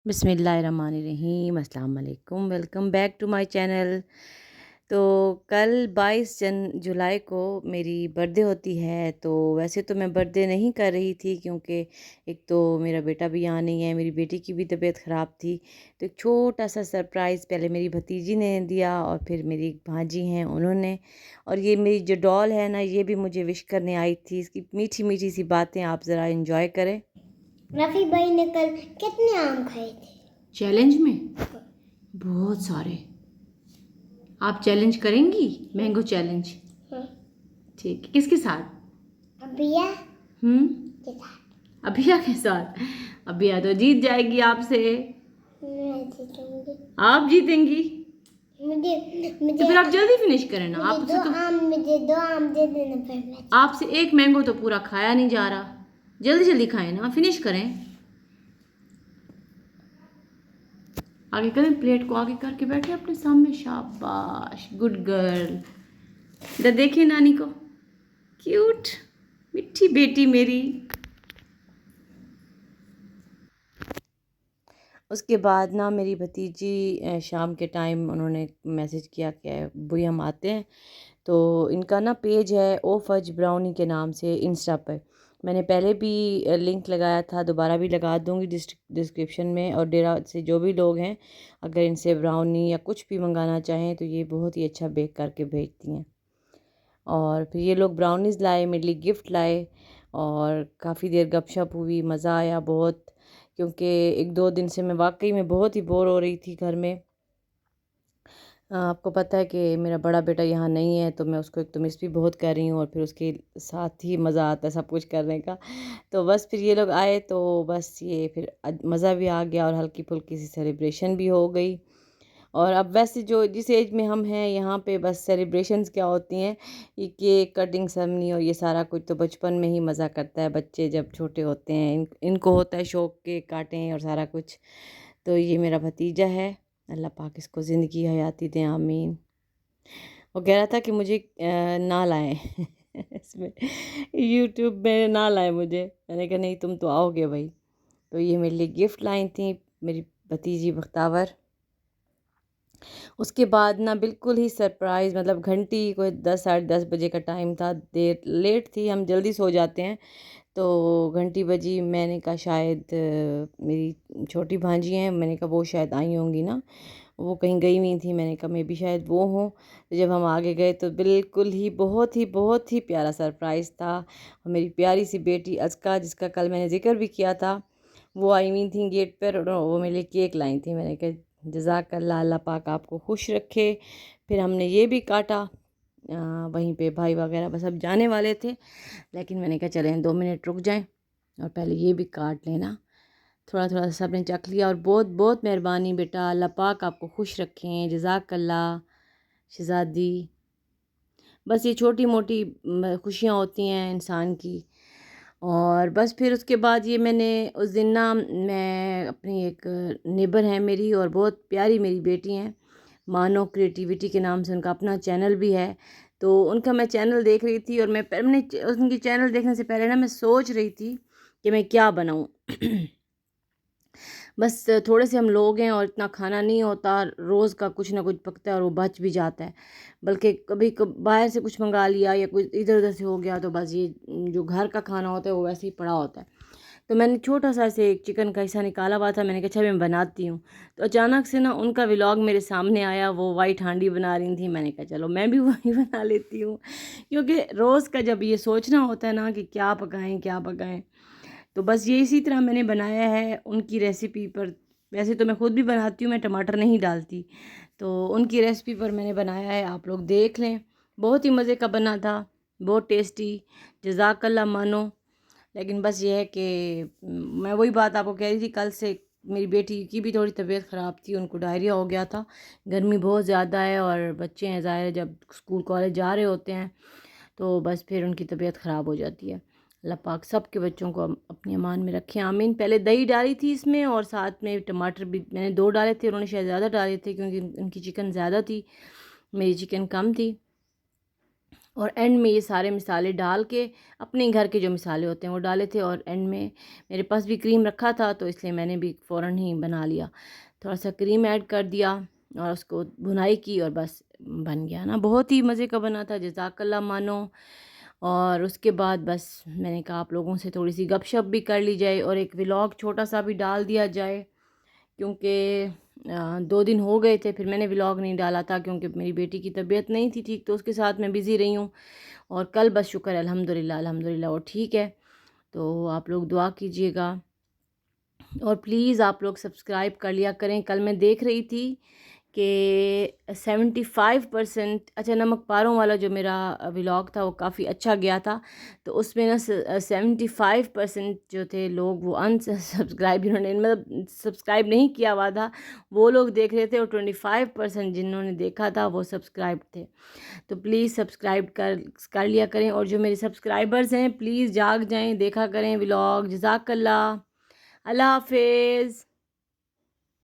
بسم اللہ الرحمن الرحیم، السلام علیکم، welcome back to my channel. تو کل 22 جولائی کو میری برتھ ڈے ہوتی ہے۔ تو ویسے تو میں برتھ ڈے نہیں کر رہی تھی، کیونکہ ایک تو میرا بیٹا بھی یہاں نہیں ہے، میری بیٹی کی بھی طبیعت خراب تھی۔ تو ایک چھوٹا سا سرپرائز پہلے میری بھتیجی نے دیا، اور پھر میری ایک بھانجی ہیں انہوں نے، اور یہ میری جو ڈال ہے نا، یہ بھی مجھے وش کرنے آئی تھی۔ اس کی میٹھی میٹھی سی باتیں آپ ذرا انجوائے کریں۔ رفیع بھائی نے کل کتنے آم کھائے تھے؟ چیلنج میں بہت سارے۔ آپ چیلنج کریں گی؟ Mango challenge? ٹھیک ہے، کس کے ساتھ؟ ابیا کے ساتھ۔ ابھیا کے ساتھ؟ ابھیا تو جیت جائے گی آپ سے۔ میں جیتوں گی۔ آپ جیتیں گی تو پھر آپ جلدی فنش کریں نا۔ مجھے دو آم دے دینا پھر میں۔ آپ سے ایک مینگو تو پورا کھایا نہیں جا رہا، جلدی جلدی کھائیں نا، فنش کریں۔ آگے کریں، پلیٹ کو آگے کر کے بیٹھے اپنے سامنے، شاباش، گڈ گرل۔ ادھر دیکھیں نانی کو، کیوٹ میٹھی بیٹی میری۔ اس کے بعد نا میری بھتیجی شام کے ٹائم انہوں نے میسج کیا کہ بھئی ہم آتے ہیں۔ تو ان کا نا پیج ہے او فج براؤنی کے نام سے انسٹا پہ۔ میں نے پہلے بھی لنک لگایا تھا، دوبارہ بھی لگا دوں گی ڈسکرپشن میں۔ اور ڈیرا سے جو بھی لوگ ہیں، اگر ان سے براؤنی یا کچھ بھی منگانا چاہیں تو یہ بہت ہی اچھا بیک کر کے بھیجتی ہیں۔ اور پھر یہ لوگ براؤنیز لائے، میرے لیے گفٹ لائے، اور کافی دیر گپ شپ ہوئی، مزہ آیا بہت، کیونکہ 1-2 دن سے میں واقعی میں بہت ہی بور ہو رہی تھی گھر میں۔ آپ کو پتہ ہے کہ میرا بڑا بیٹا یہاں نہیں ہے، تو میں اس کو ایک تو مس بھی بہت کر رہی ہوں، اور پھر اس کے ساتھ ہی مزہ آتا ہے سب کچھ کرنے کا۔ تو بس پھر یہ لوگ آئے تو بس یہ پھر مزہ بھی آ گیا، اور ہلکی پھلکی سی سیلیبریشن بھی ہو گئی۔ اور اب ویسے جو جس ایج میں ہم ہیں یہاں پہ، بس سیلیبریشنز کیا ہوتی ہیں، یہ کیک کٹنگ سرمنی اور یہ سارا کچھ تو بچپن میں ہی مزہ کرتا ہے۔ بچے جب چھوٹے ہوتے ہیں ان کو ہوتا ہے شوق کیک کاٹیں اور سارا کچھ۔ تو یہ میرا بھتیجا ہے، اللہ پاک اس کو زندگی حیاتی دیں، آمین۔ وہ کہہ رہا تھا کہ مجھے نہ لائیں اس میں یوٹیوب میں نہ لائیں مجھے۔ میں نے کہا نہیں، تم تو آؤ گے بھائی۔ تو یہ میرے لیے گفٹ لائیں تھیں میری بھتیجی بختاور۔ اس کے بعد نا بالکل ہی سرپرائز، مطلب گھنٹی کوئی 10-10:30 بجے کا ٹائم تھا، دیر لیٹ تھی، ہم جلدی سو جاتے ہیں۔ تو گھنٹی بجی، میں نے کہا شاید میری چھوٹی بھانجی ہیں، میں نے کہا وہ شاید آئی ہوں گی نا، وہ کہیں گئی ہوئی تھیں، میں نے کہا میں بھی شاید وہ ہوں۔ تو جب ہم آگے گئے تو بالکل ہی بہت ہی پیارا سرپرائز تھا۔ میری پیاری سی بیٹی ازکا، جس کا کل میں نے ذکر بھی کیا تھا، وہ آئی ہوئی تھیں گیٹ پر، اور وہ میرے لیے کیک لائیں تھیں۔ میں نے کہا جزاک اللہ، اللہ پاک آپ کو خوش رکھے۔ پھر ہم نے یہ بھی کاٹا وہیں پہ، بھائی وغیرہ بس اب جانے والے تھے، لیکن میں نے کہا چلیں 2 منٹ رک جائیں اور پہلے یہ بھی کاٹ لینا۔ تھوڑا تھوڑا سب نے چکھ لیا، اور بہت مہربانی بیٹا، اللہ پاک آپ کو خوش رکھیں، جزاک اللہ شہزادی۔ بس یہ چھوٹی موٹی خوشیاں ہوتی ہیں انسان کی۔ اور بس پھر اس کے بعد یہ میں نے اس دن نا، میں اپنی ایک نیبر ہیں میری، اور بہت پیاری میری بیٹی ہیں، مانو کریٹیوٹی کے نام سے ان کا اپنا چینل بھی ہے۔ تو ان کا میں چینل دیکھ رہی تھی، اور میں ان کی چینل دیکھنے سے پہلے نا میں سوچ رہی تھی کہ میں کیا بناؤں بس تھوڑے سے ہم لوگ ہیں اور اتنا کھانا نہیں ہوتا، روز کا کچھ نہ کچھ پکتا ہے اور وہ بچ بھی جاتا ہے، بلکہ کبھی باہر سے کچھ منگا لیا یا کچھ ادھر ادھر سے ہو گیا، تو بس یہ جو گھر کا کھانا ہوتا ہے وہ ویسے ہی پڑا ہوتا ہے۔ تو میں نے چھوٹا سا ایسے ایک چکن کا حصہ نکالا ہوا تھا، میں نے کہا اچھا میں بناتی ہوں۔ تو اچانک سے نا ان کا ولاگ میرے سامنے آیا، وہ وائٹ ہانڈی بنا رہی تھیں، میں نے کہا چلو میں بھی وہی بنا لیتی ہوں، کیونکہ روز کا جب یہ سوچنا ہوتا ہے نا کہ کیا پکائیں، تو بس یہ اسی طرح میں نے بنایا ہے ان کی ریسیپی پر۔ ویسے تو میں خود بھی بناتی ہوں، میں ٹماٹر نہیں ڈالتی، تو ان کی ریسیپی پر میں نے بنایا ہے، آپ لوگ دیکھ لیں، بہت ہی مزے کا بنا تھا، بہت ٹیسٹی، جزاک اللہ مانو۔ لیکن بس یہ ہے کہ میں وہی بات آپ کو کہہ رہی تھی، کل سے میری بیٹی کی بھی تھوڑی طبیعت خراب تھی، ان کو ڈائریا ہو گیا تھا، گرمی بہت زیادہ ہے، اور بچے ہیں ظاہر ہے جب اسکول کالج جا رہے ہوتے ہیں تو بس پھر ان کی طبیعت خراب ہو جاتی ہے۔ اللہ پاک سب کے بچوں کو اپنی امان میں رکھیں، آمین۔ پہلے دہی ڈالی تھی اس میں، اور ساتھ میں ٹماٹر بھی میں نے 2 ڈالے تھے، انہوں نے شاید زیادہ ڈالے تھے کیونکہ ان کی چکن زیادہ تھی، میری چکن کم تھی۔ اور اینڈ میں یہ سارے مسالے ڈال کے اپنے گھر کے جو مسالے ہوتے ہیں وہ ڈالے تھے، اور اینڈ میں میرے پاس بھی کریم رکھا تھا تو اس لیے میں نے بھی فوراً ہی بنا لیا، تھوڑا سا کریم ایڈ کر دیا اور اس کو بھنائی کی اور بس بن گیا نا، بہت ہی مزے کا بنا تھا، جزاک اللہ مانو۔ اور اس کے بعد بس میں نے کہا آپ لوگوں سے تھوڑی سی گپ شپ بھی کر لی جائے اور ایک ولاگ چھوٹا سا بھی ڈال دیا جائے، کیونکہ 2 دن ہو گئے تھے پھر میں نے ولاگ نہیں ڈالا تھا کیونکہ میری بیٹی کی طبیعت نہیں تھی ٹھیک، تو اس کے ساتھ میں بزی رہی ہوں، اور کل بس شکر ہے الحمدللہ وہ ٹھیک ہے۔ تو آپ لوگ دعا کیجیے گا، اور پلیز آپ لوگ سبسکرائب کر لیا کریں۔ کل میں دیکھ رہی تھی کہ 75%، اچھا نمک پاروں والا جو میرا ولاگ تھا وہ کافی اچھا گیا تھا، تو اس میں نا 75% جو تھے لوگ وہ سبسکرائب، جنہوں نے مطلب سبسکرائب نہیں کیا ہوا تھا وہ لوگ دیکھ رہے تھے، اور 25% جنہوں نے دیکھا تھا وہ سبسکرائب تھے۔ تو پلیز سبسکرائب کر لیا کریں، اور جو میرے سبسکرائبرز ہیں پلیز جاگ جائیں، دیکھا کریں ولاگ۔ جزاک اللہ، اللہ حافظ۔